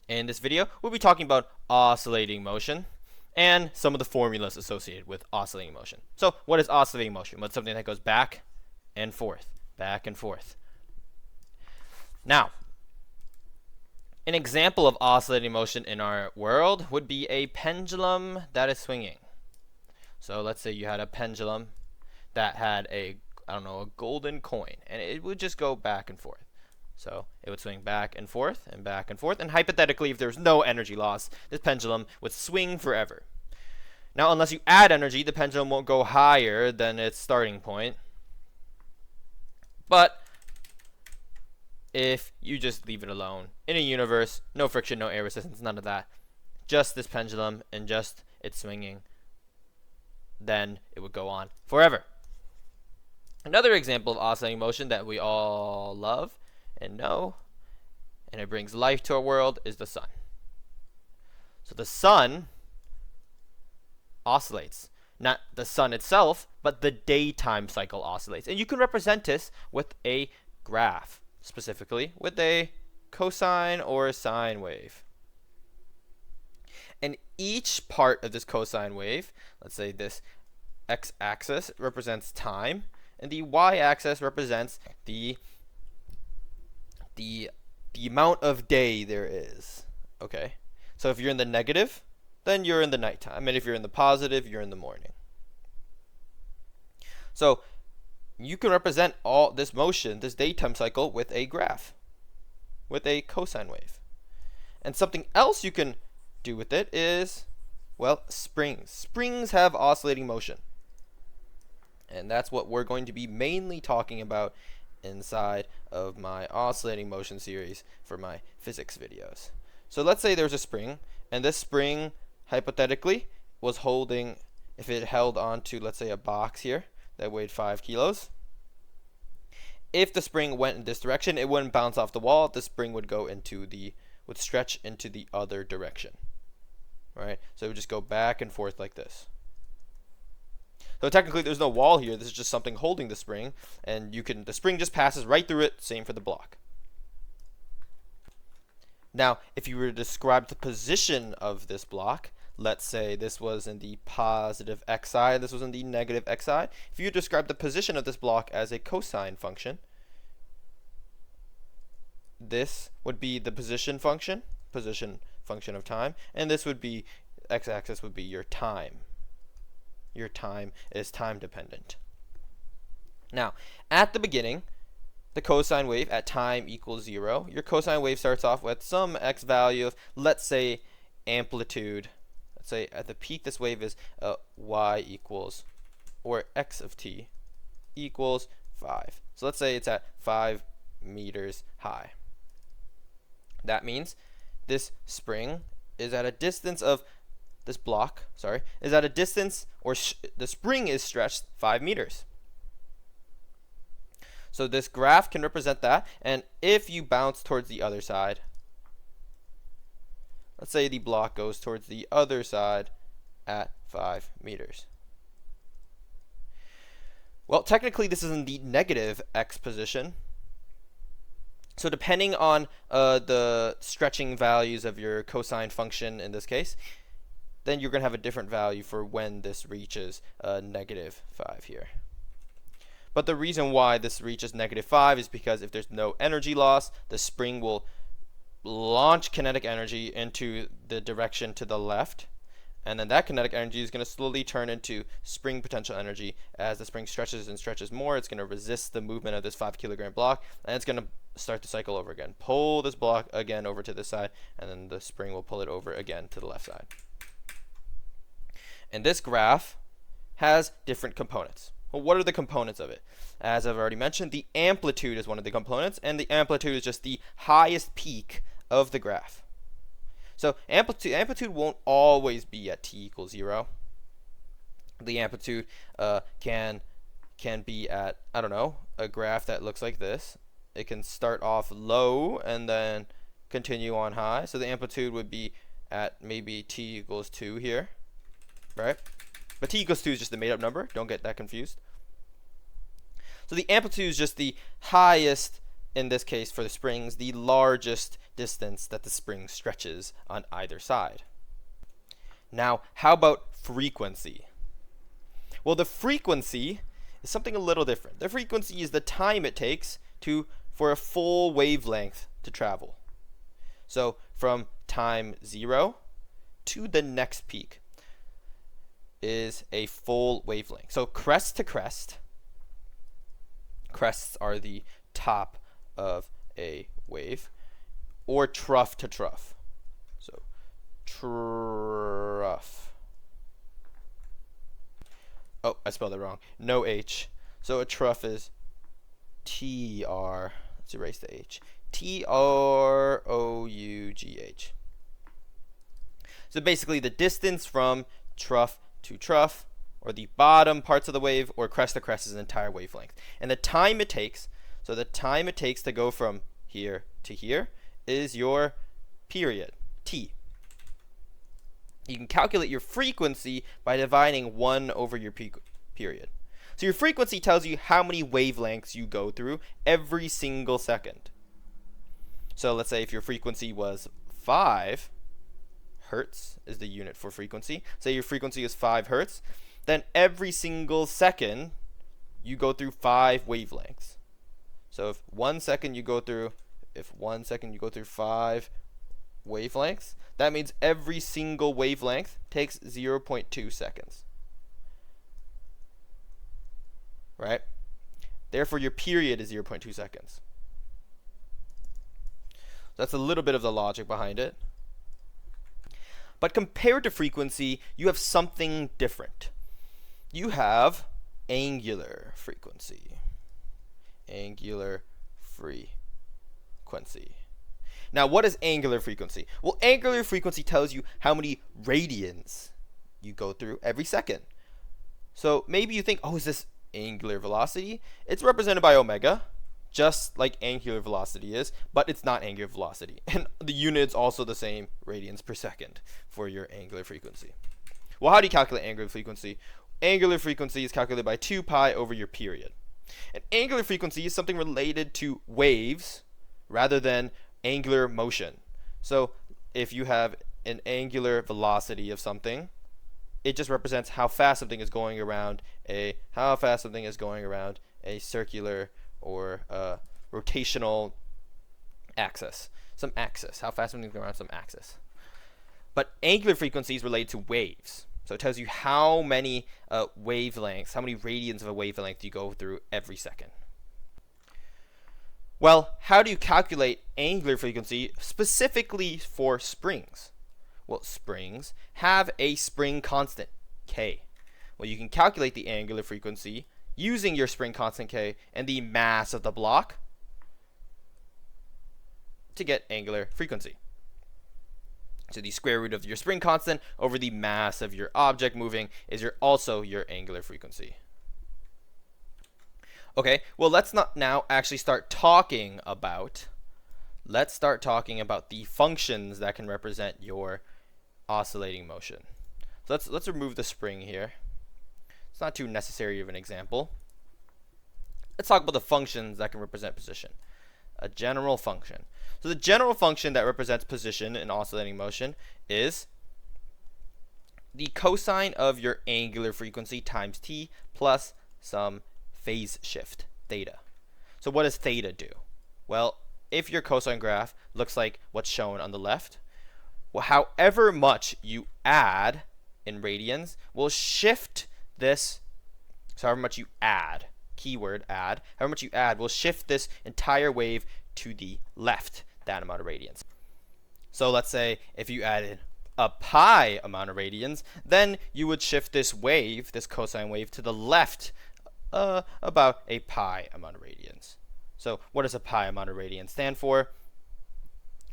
In this video, we'll be talking about oscillating motion and some of the formulas associated with oscillating motion. So what is oscillating motion? Well, it's something that goes back and forth, back and forth. Now, an example of oscillating motion in our world would be a pendulum that is swinging. So let's say you had a pendulum that had a golden coin, and it would just go back and forth. So it would swing back and forth and back and forth, and hypothetically, if there's no energy loss, this pendulum would swing forever. Now, unless you add energy, the pendulum won't go higher than its starting point. But if you just leave it alone, in a universe, no friction, no air resistance, none of that, just this pendulum and just its swinging, then it would go on forever. Another example of oscillating motion that we all love and know, and it brings life to our world, is the sun. So the sun oscillates. Not the sun itself, but the daytime cycle oscillates. And you can represent this with a graph, specifically with a cosine or a sine wave. And each part of this cosine wave, let's say this x-axis represents time, and the y-axis represents the amount of day there is. Okay, so if you're in the negative, then you're in the nighttime, and if you're in the positive, you're in the morning. So you can represent all this motion, this daytime cycle, with a graph, with a cosine wave. And something else you can do with it is, well, springs. Springs have oscillating motion, and that's what we're going to be mainly talking about inside of my oscillating motion series for my physics videos. So let's say there's a spring, and this spring hypothetically was holding, if it held onto, let's say, a box here that weighed 5 kilos, if the spring went in this direction, it wouldn't bounce off the wall. The spring would go would stretch into the other direction. Right? So it would just go back and forth like this. So technically there's no wall here. This is just something holding the spring, and the spring just passes right through it. Same for the block. Now, if you were to describe the position of this block, let's say this was in the positive x side, this was in the negative x side. If you describe the position of this block as a cosine function, this would be the position function of time, and this would be, x-axis would be your time. Your time is time dependent. Now, at the beginning, the cosine wave at time equals 0. Your cosine wave starts off with some x value of, let's say, amplitude. Let's say at the peak this wave is y equals, or x of t equals 5. So let's say it's at 5 meters high. That means this spring is at a distance of, this block, is at a distance, or the spring is stretched 5 meters. So this graph can represent that, and if you bounce towards the other side, let's say the block goes towards the other side at 5 meters. Well, technically this is in the negative x position. So depending on the stretching values of your cosine function in this case, then you're going to have a different value for when this reaches negative 5 here. But the reason why this reaches negative 5 is because if there's no energy loss, the spring will launch kinetic energy into the direction to the left, and then that kinetic energy is going to slowly turn into spring potential energy. As the spring stretches and stretches more, it's going to resist the movement of this 5 kilogram block, and it's going to start the cycle over again. Pull this block again over to this side, and then the spring will pull it over again to the left side. And this graph has different components. Well, what are the components of it? As I've already mentioned, the amplitude is one of the components, and the amplitude is just the highest peak of the graph. So amplitude won't always be at t equals 0. The amplitude can be at, a graph that looks like this. It can start off low and then continue on high. So the amplitude would be at maybe t equals 2 here, right? But t equals 2 is just a made-up number. Don't get that confused. So the amplitude is just the highest in this case for the springs, the largest distance that the spring stretches on either side. Now, how about frequency? Well, the frequency is something a little different. The frequency is the time it takes for a full wavelength to travel. So from time 0 to the next peak is a full wavelength. So crest to crest, crests are the top of a wave, or trough to trough. So trough. Oh, I spelled it wrong. No H. So a trough is T-R. Let's erase the H. T-R-O-U-G-H. So basically the distance from trough to trough, or the bottom parts of the wave, or crest to crest, is an entire wavelength. And the time it takes, so the time it takes to go from here to here is your period, T. You can calculate your frequency by dividing 1 over your period. So your frequency tells you how many wavelengths you go through every single second. So let's say if your frequency was 5 hertz is the unit for frequency. Say your frequency is 5 hertz, then every single second you go through 5 wavelengths. So if 1 second you go through 5 wavelengths, that means every single wavelength takes 0.2 seconds. Right? Therefore, your period is 0.2 seconds. That's a little bit of the logic behind it. But compared to frequency, you have something different. You have angular frequency. Angular frequency. Now, what is angular frequency? Well, angular frequency tells you how many radians you go through every second. So maybe you think, oh, is this angular velocity? It's represented by omega, just like angular velocity is, but it's not angular velocity. And the unit is also the same, radians per second, for your angular frequency. Well, how do you calculate angular frequency? Angular frequency is calculated by 2 pi over your period. And angular frequency is something related to waves rather than angular motion. So if you have an angular velocity of something, it just represents how fast something is going around a circular or rotational axis, some axis, how fast something's going around some axis. But angular frequency is related to waves. So it tells you how many wavelengths, how many radians of a wavelength you go through every second. Well, how do you calculate angular frequency specifically for springs? Well, springs have a spring constant, K. Well, you can calculate the angular frequency using your spring constant K and the mass of the block to get angular frequency. So the square root of your spring constant over the mass of your object moving is also your angular frequency. Okay, well, let's not now actually start talking about the functions that can represent your oscillating motion. So let's remove the spring here. It's not too necessary of an example. Let's talk about the functions that can represent position. A general function. So the general function that represents position in oscillating motion is the cosine of your angular frequency times t plus some phase shift, theta. So what does theta do? Well, if your cosine graph looks like what's shown on the left, well, however much you add in radians will shift this, so however much you add, keyword add, however much you add will shift this entire wave to the left, that amount of radians. So let's say if you added a pi amount of radians, then you would shift this wave, this cosine wave, to the left about a pi amount of radians. So what does a pi amount of radians stand for?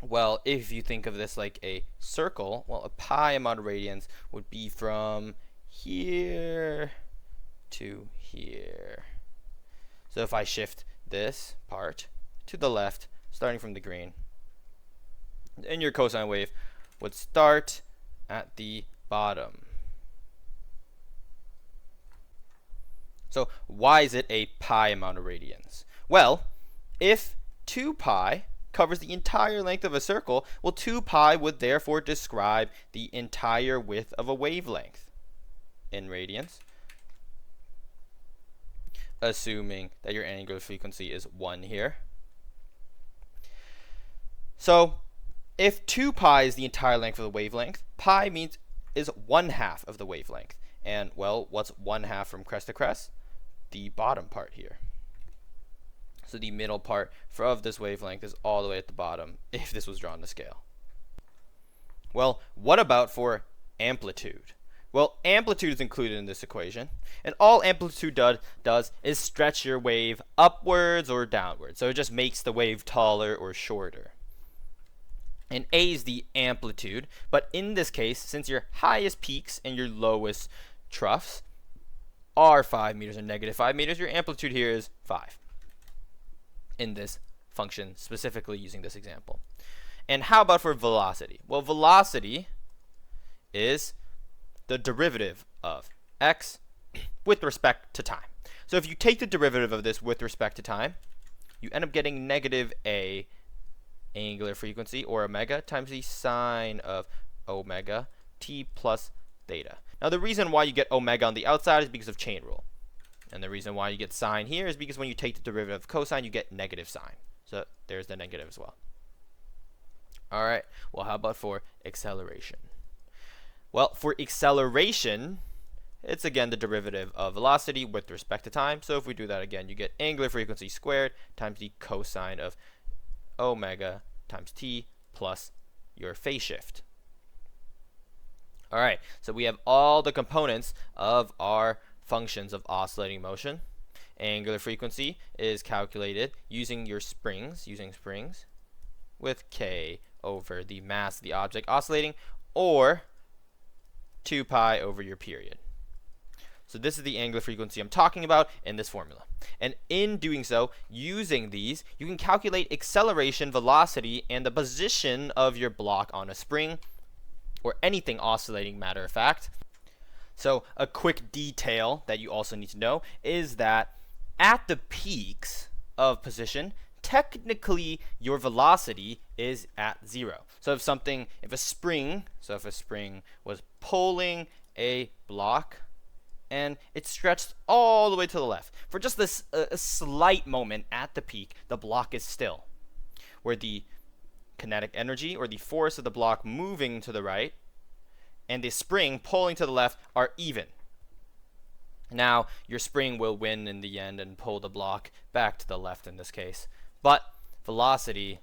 Well, if you think of this like a circle, well, a pi amount of radians would be from here to here. So if I shift this part to the left, starting from the green, then your cosine wave would start at the bottom. So why is it a pi amount of radians? Well, if 2 pi covers the entire length of a circle, well, 2 pi would therefore describe the entire width of a wavelength in radians, assuming that your angular frequency is 1 here. So if 2 pi is the entire length of the wavelength, pi is 1/2 of the wavelength. And, well, what's 1/2 from crest to crest? The bottom part here. So the middle part of this wavelength is all the way at the bottom if this was drawn to scale. Well, what about for amplitude? Well, amplitude is included in this equation, and all amplitude does is stretch your wave upwards or downwards. So it just makes the wave taller or shorter. And A is the amplitude, but in this case, since your highest peaks and your lowest troughs are 5 meters and -5 meters, your amplitude here is 5 in this function, specifically using this example. And how about for velocity? Well, velocity is the derivative of x with respect to time. So if you take the derivative of this with respect to time, you end up getting -a angular frequency, or omega, times the sine of omega t plus theta. Now the reason why you get omega on the outside is because of chain rule. And the reason why you get sine here is because when you take the derivative of cosine, you get negative sine. So there's the negative as well. All right, well, how about for acceleration? Well, for acceleration, it's again the derivative of velocity with respect to time. So if we do that again, you get angular frequency squared times the cosine of omega times t plus your phase shift. All right, so we have all the components of our functions of oscillating motion. Angular frequency is calculated using springs with k over the mass of the object oscillating, or 2 pi over your period. So this is the angular frequency I'm talking about in this formula. And in doing so, using these, you can calculate acceleration, velocity, and the position of your block on a spring, or anything oscillating, matter of fact. So a quick detail that you also need to know is that at the peaks of position, technically your velocity is at 0. So if a spring was pulling a block and it stretched all the way to the left, for just this a slight moment at the peak, the block is still, where the kinetic energy, or the force of the block moving to the right, and the spring pulling to the left are even. Now, your spring will win in the end and pull the block back to the left in this case, but velocity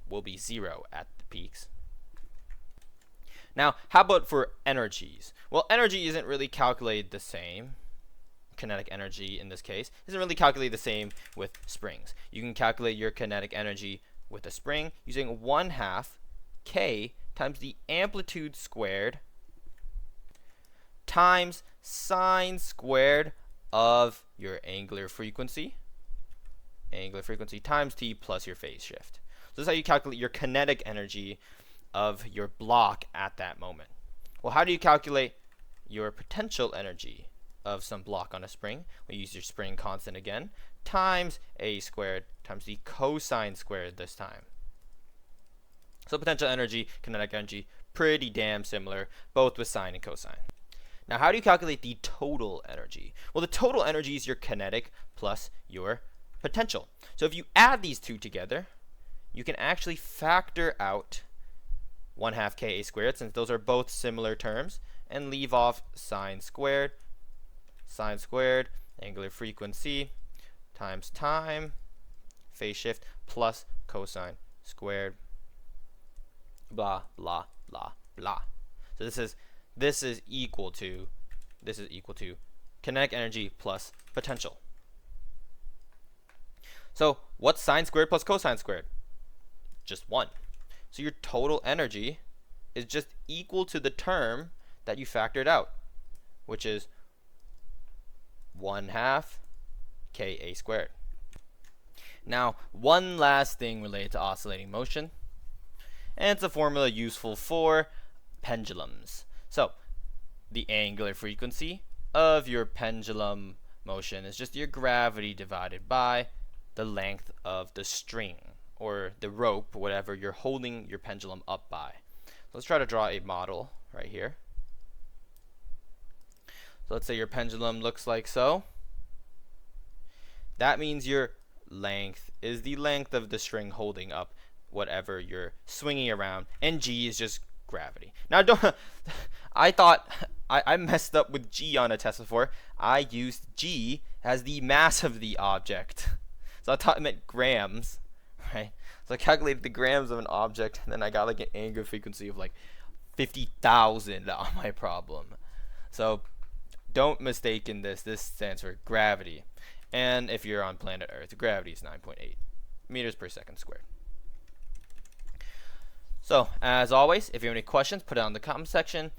will be 0 at the peaks. Now, how about for energies? Well, energy isn't really calculated the same. Kinetic energy in this case isn't really calculated the same with springs. You can calculate your kinetic energy with a spring using 1/2 k times the amplitude squared times sine squared of your angular frequency times t plus your phase shift. So this is how you calculate your kinetic energy of your block at that moment. Well, how do you calculate your potential energy of some block on a spring? We use your spring constant again, times a squared times the cosine squared this time. So potential energy, kinetic energy, pretty damn similar, both with sine and cosine. Now, how do you calculate the total energy? Well, the total energy is your kinetic plus your potential. So if you add these two together, you can actually factor out 1/2 ka squared, since those are both similar terms, and leave off sine squared, angular frequency times time, phase shift, plus cosine squared, blah, blah, blah, blah. So this is equal to kinetic energy plus potential. So what's sine squared plus cosine squared? Just 1. So your total energy is just equal to the term that you factored out, which is 1/2 ka squared. Now, one last thing related to oscillating motion, and it's a formula useful for pendulums. So the angular frequency of your pendulum motion is just your gravity divided by the length of the string. or the rope, whatever you're holding your pendulum up by. So let's try to draw a model right here. So let's say your pendulum looks like so. That means your length is the length of the string holding up whatever you're swinging around, and g is just gravity. Now don't I thought I messed up with g on a test before. I used g as the mass of the object. So I thought it meant grams, right? So I calculated the grams of an object, and then I got like an angular frequency of like 50,000 on my problem. So don't mistake in this. This stands for gravity. And if you're on planet Earth, gravity is 9.8 meters per second squared. So, as always, if you have any questions, put it on the comment section.